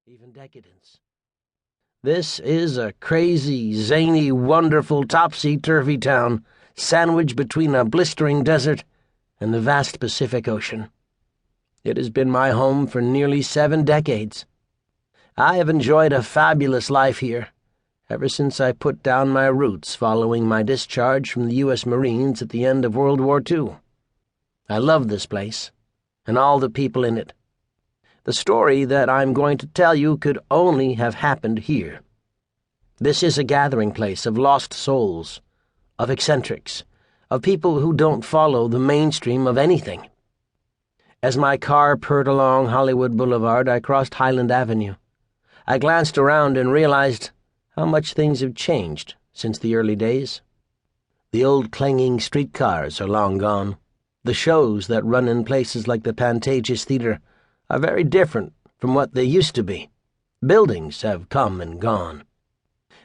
even decadence. This is a crazy, zany, wonderful, topsy-turvy town, sandwiched between a blistering desert and the vast Pacific Ocean. It has been my home for nearly 7 decades. I have enjoyed a fabulous life here, ever since I put down my roots following my discharge from the U.S. Marines at the end of World War II. I love this place, and all the people in it. The story that I'm going to tell you could only have happened here. This is a gathering place of lost souls, of eccentrics, of people who don't follow the mainstream of anything. As my car purred along Hollywood Boulevard, I crossed Highland Avenue. I glanced around and realized how much things have changed since the early days. The old clanging streetcars are long gone. The shows that run in places like the Pantages Theater are very different from what they used to be. Buildings have come and gone.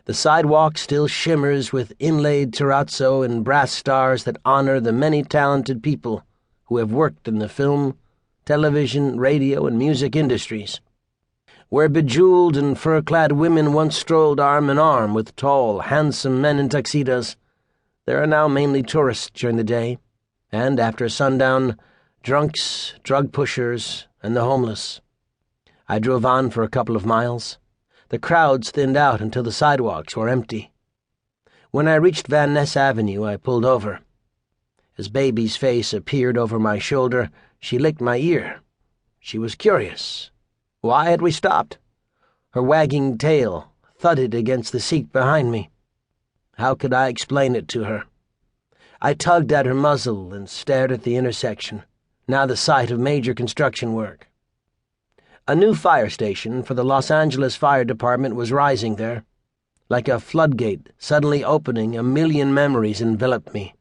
The sidewalk still shimmers with inlaid terrazzo and brass stars that honor the many talented people who have worked in the film, television, radio, and music industries. Where bejeweled and fur-clad women once strolled arm in arm with tall, handsome men in tuxedos, there are now mainly tourists during the day, and after sundown, drunks, drug pushers, and the homeless. I drove on for a couple of miles. The crowds thinned out until the sidewalks were empty. When I reached Van Ness Avenue, I pulled over. As Baby's face appeared over my shoulder, she licked my ear. She was curious. Why had we stopped? Her wagging tail thudded against the seat behind me. How could I explain it to her? I tugged at her muzzle and stared at the intersection, now the site of major construction work. A new fire station for the Los Angeles Fire Department was rising there. Like a floodgate suddenly opening, 1,000,000 memories enveloped me.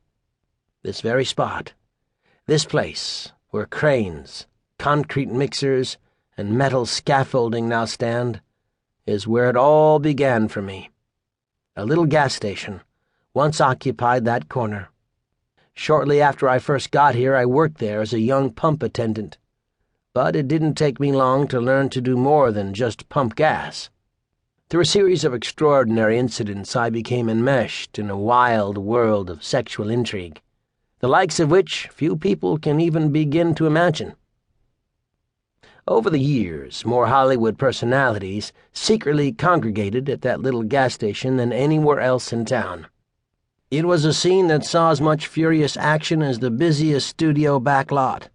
This very spot, this place where cranes, concrete mixers, and metal scaffolding now stand, is where it all began for me. A little gas station once occupied that corner. Shortly after I first got here, I worked there as a young pump attendant. But it didn't take me long to learn to do more than just pump gas. Through a series of extraordinary incidents, I became enmeshed in a wild world of sexual intrigue, the likes of which few people can even begin to imagine. Over the years, more Hollywood personalities secretly congregated at that little gas station than anywhere else in town. It was a scene that saw as much furious action as the busiest studio back lot.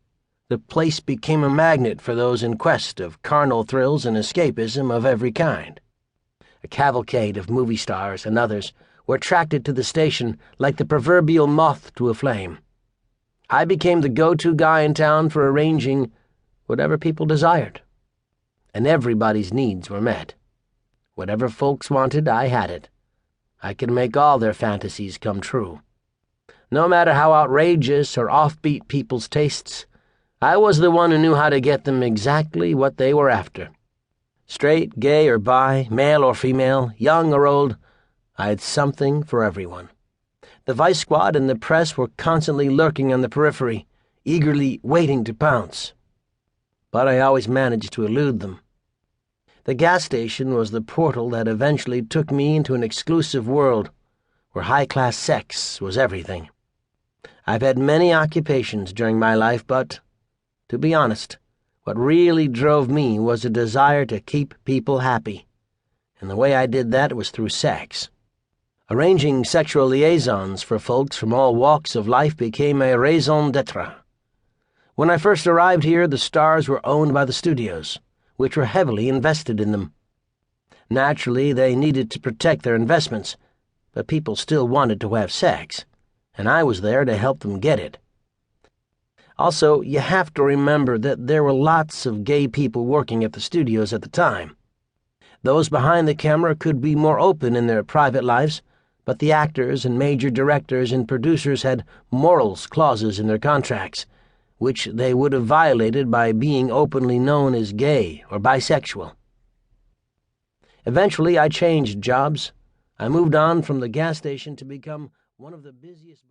The place became a magnet for those in quest of carnal thrills and escapism of every kind. A cavalcade of movie stars and others were attracted to the station like the proverbial moth to a flame. I became the go-to guy in town for arranging whatever people desired. And everybody's needs were met. Whatever folks wanted, I had it. I could make all their fantasies come true. No matter how outrageous or offbeat people's tastes, I was the one who knew how to get them exactly what they were after. Straight, gay or bi, male or female, young or old, I had something for everyone. The Vice Squad and the press were constantly lurking on the periphery, eagerly waiting to pounce. But I always managed to elude them. The gas station was the portal that eventually took me into an exclusive world where high-class sex was everything. I've had many occupations during my life, but, to be honest, what really drove me was a desire to keep people happy, and the way I did that was through sex. Arranging sexual liaisons for folks from all walks of life became a raison d'etre. When I first arrived here, the stars were owned by the studios, which were heavily invested in them. Naturally, they needed to protect their investments, but people still wanted to have sex, and I was there to help them get it. Also, you have to remember that there were lots of gay people working at the studios at the time. Those behind the camera could be more open in their private lives, but the actors and major directors and producers had morals clauses in their contracts, which they would have violated by being openly known as gay or bisexual. Eventually, I changed jobs. I moved on from the gas station to become one of the busiest